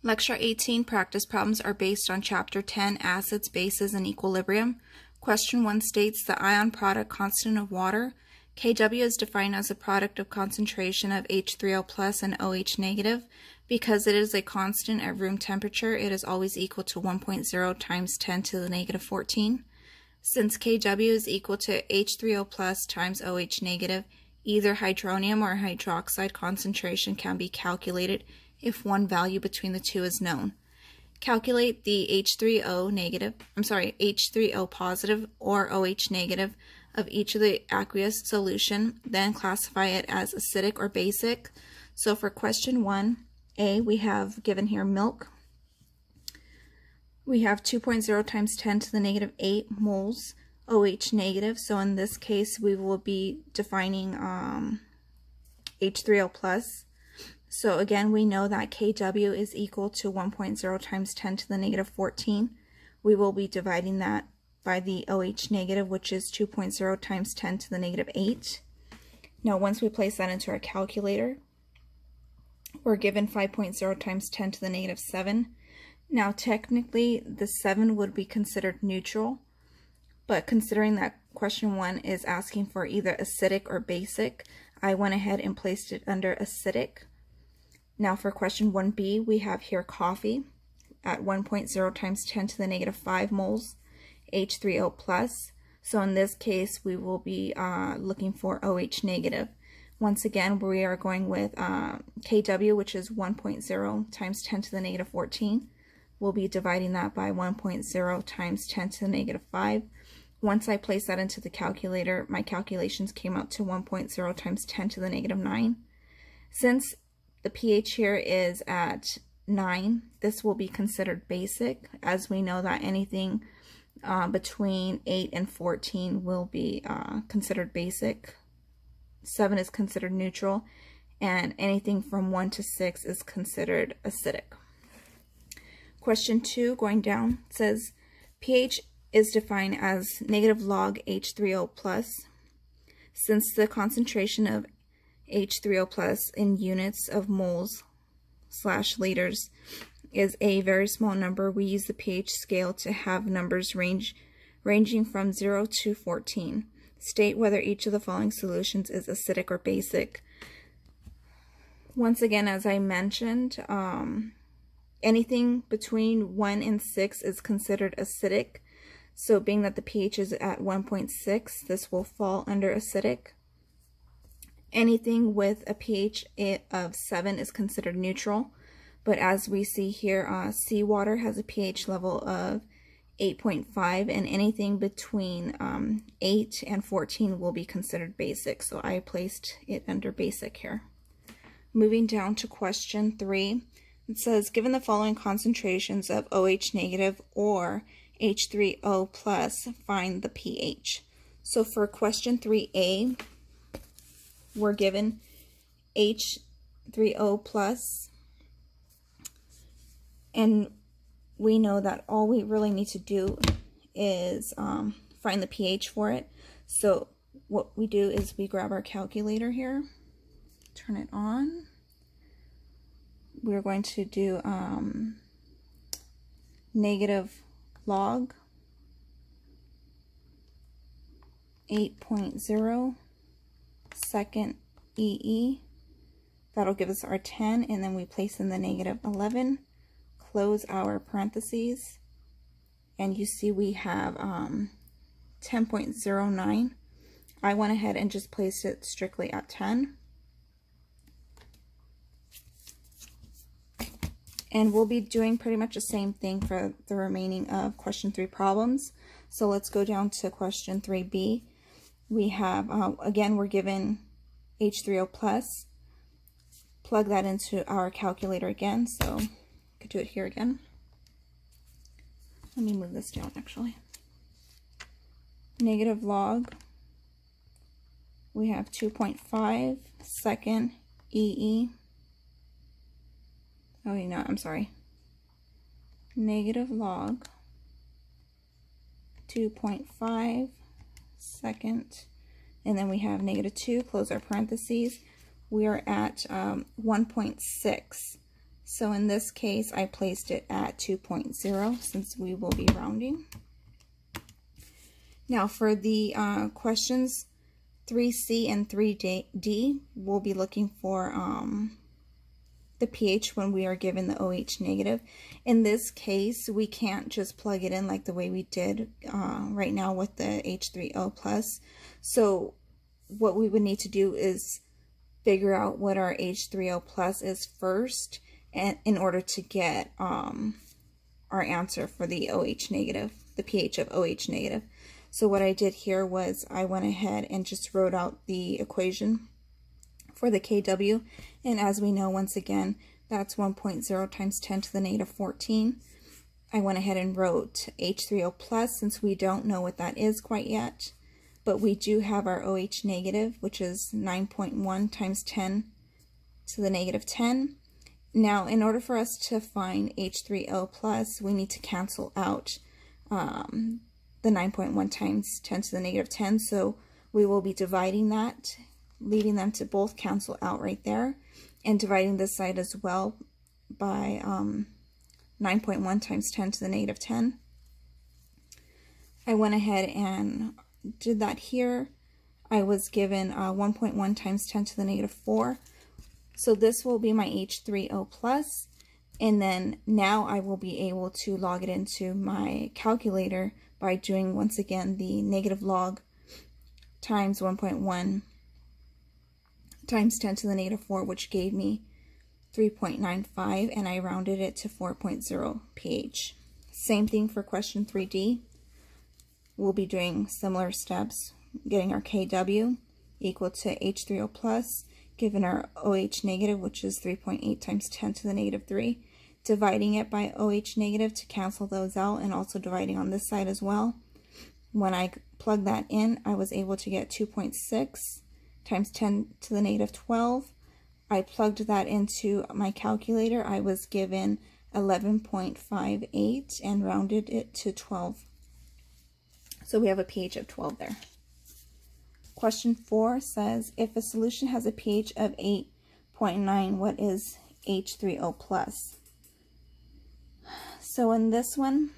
Lecture 18 practice problems are based on Chapter 10, Acids, Bases, and Equilibrium. Question 1 states the ion product constant of water, Kw, is defined as a product of concentration of H3O plus and OH negative. Because it is a constant at room temperature, it is always equal to 1.0 times 10 to the negative 14. Since Kw is equal to H3O plus times OH negative, either hydronium or hydroxide concentration can be calculated if one value between the two is known. Calculate the H3O positive or OH negative of each of the aqueous solution, then classify it as acidic or basic. So for question 1a, we have given here milk. We have 2.0 times 10 to the negative 8 moles OH negative. So in this case, we will be defining H3O plus. So again, we know that Kw is equal to 1.0 times 10 to the negative 14. We will be dividing that by the OH negative, which is 2.0 times 10 to the negative 8. Now, once we place that into our calculator, we're given 5.0 times 10 to the negative 7. Now, technically, the 7 would be considered neutral, but considering that question 1 is asking for either acidic or basic, I went ahead and placed it under acidic. Now for question 1b, we have here coffee at 1.0 times 10 to the negative 5 moles H3O plus. So in this case, we will be looking for OH negative. Once again, we are going with Kw, which is 1.0 times 10 to the negative 14. We'll be dividing that by 1.0 times 10 to the negative 5. Once I place that into the calculator, my calculations came out to 1.0 times 10 to the negative 9. Since the pH here is at 9, this will be considered basic, as we know that anything between 8 and 14 will be considered basic. 7 is considered neutral, and anything from 1 to 6 is considered acidic. Question 2, going down, says pH is defined as negative log H3O plus. Since the concentration of H3O plus in units of moles / liters is a very small number, we use the pH scale to have numbers ranging from 0 to 14. State whether each of the following solutions is acidic or basic. Once again, as I mentioned, anything between 1 and 6 is considered acidic. So being that the pH is at 1.6, this will fall under acidic. Anything with a pH of 7 is considered neutral, but as we see here, seawater has a pH level of 8.5, and anything between 8 and 14 will be considered basic, so I placed it under basic here. Moving down to question 3, it says, given the following concentrations of OH negative or H3O plus, find the pH. So for question 3a, we're given H3O plus, and we know that all we really need to do is find the pH for it. So what we do is we grab our calculator here, turn it on. We're going to do negative log 8.0 second EE. That'll give us our 10, and then we place in the negative 11, close our parentheses, and you see we have 10.09. I went ahead and just placed it strictly at 10. And we'll be doing pretty much the same thing for the remaining of question 3 problems. So let's go down to question 3b. We have, again, we're given H3O plus. Plug that into our calculator again. So I could do it here again. Let me move this down actually. Negative log. We have 2.5 second EE. Oh, no, I'm sorry. Negative log 2.5 second, and then we have negative 2, close our parentheses. We are at 1.6 So in this case, I placed it at 2.0 since we will be rounding. Now for the questions 3C and 3D, we'll be looking for the pH when we are given the OH negative. In this case, we can't just plug it in like the way we did right now with the H3O plus. So what we would need to do is figure out what our H3O plus is first, and in order to get our answer for the OH negative, the pH of OH negative. So what I did here was I went ahead and just wrote out the equation for the KW, and as we know, once again, that's 1.0 times 10 to the negative 14. I went ahead and wrote H3O plus since we don't know what that is quite yet, but we do have our OH negative, which is 9.1 times 10 to the negative 10. Now, in order for us to find H3O plus, we need to cancel out the 9.1 times 10 to the negative 10, so we will be dividing that, leaving them to both cancel out right there, and dividing this side as well by 9.1 times 10 to the negative 10. I went ahead and did that here. I was given 1.1 times 10 to the negative 4. So this will be my H3O plus, and then now I will be able to log it into my calculator by doing, once again, the negative log times 1.1 times 10 to the negative 4, which gave me 3.95, and I rounded it to 4.0 pH. Same thing for question 3D. We'll be doing similar steps, getting our KW equal to H3O plus, given our OH negative, which is 3.8 times 10 to the negative 3, dividing it by OH negative to cancel those out, and also dividing on this side as well. When I plugged that in, I was able to get 2.6 times 10 to the negative 12. I plugged that into my calculator. I was given 11.58 and rounded it to 12. So we have a pH of 12 there. Question 4 says, if a solution has a pH of 8.9, what is H3O plus? So in this one,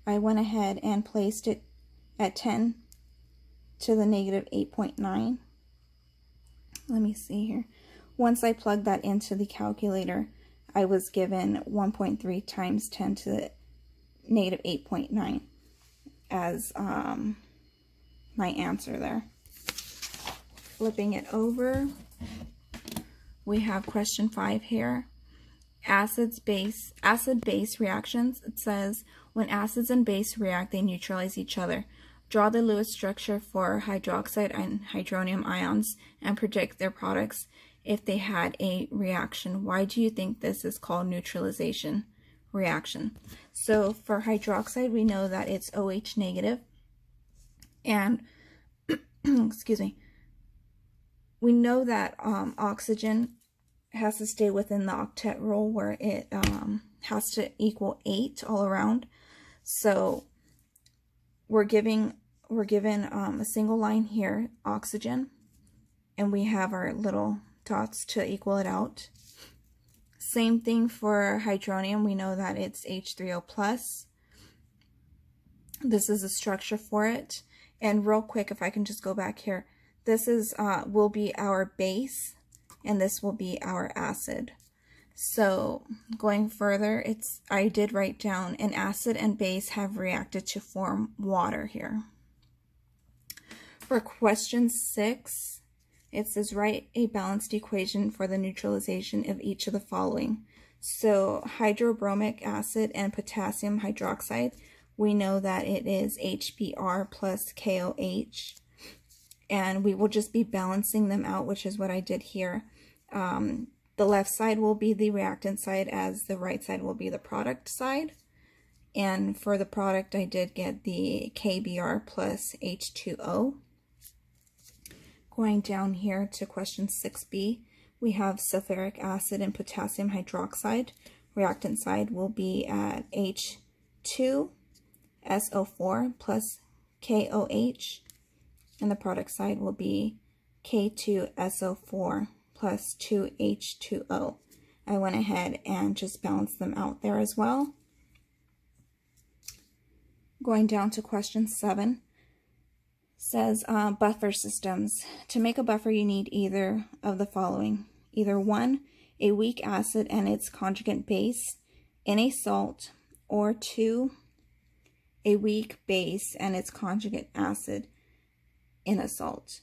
I went ahead and placed it at 10 to the negative 8.9. Let me see here. Once I plugged that into the calculator, I was given 1.3 times 10 to the negative 8.9 as my answer there. Flipping it over, we have question 5 here. Acid-base reactions. It says, when acids and base react, they neutralize each other. Draw the Lewis structure for hydroxide and hydronium ions and predict their products if they had a reaction. Why do you think this is called neutralization reaction? So for hydroxide, we know that it's OH negative, and excuse me, we know that oxygen has to stay within the octet rule where it has to equal 8 all around. So we're given a single line here, oxygen, and we have our little dots to equal it out. Same thing for hydronium. We know that it's H3O plus. This is the structure for it. And real quick, if I can just go back here, this is will be our base, and this will be our acid. So going further, I did write down an acid and base have reacted to form water here. For question 6, it says write a balanced equation for the neutralization of each of the following. So hydrobromic acid and potassium hydroxide, we know that it is HBr plus KOH, and we will just be balancing them out, which is what I did here. The left side will be the reactant side, as the right side will be the product side. And for the product, I did get the KBr plus H2O. Going down here to question 6b, we have sulfuric acid and potassium hydroxide. Reactant side will be at H2SO4 plus KOH, and the product side will be K2SO4 plus 2H2O. I went ahead and just balanced them out there as well. Going down to question 7, says buffer systems. To make a buffer, you need either of the following. Either 1, a weak acid and its conjugate base in a salt, or 2, a weak base and its conjugate acid in a salt.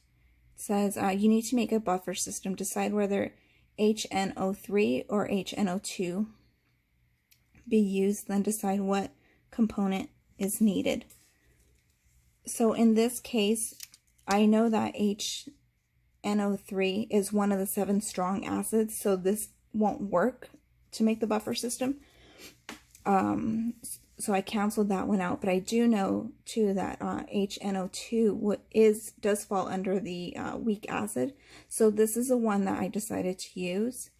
It says you need to make a buffer system. Decide whether HNO3 or HNO2 be used, then decide what component is needed. So in this case, I know that HNO3 is one of the 7 strong acids, so this won't work to make the buffer system. So I canceled that one out, but I do know too that HNO2 does fall under the weak acid. So this is the one that I decided to use.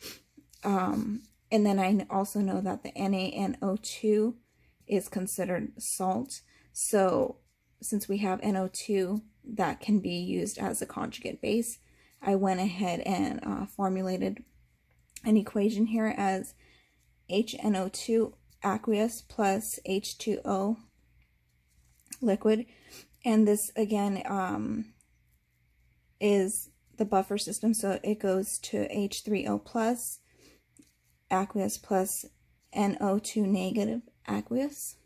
And then I also know that the NaNO2 is considered salt. So since we have NO2 that can be used as a conjugate base, I went ahead and formulated an equation here as HNO2 aqueous plus H2O liquid. And this again is the buffer system, so it goes to H3O plus aqueous plus NO2 negative aqueous.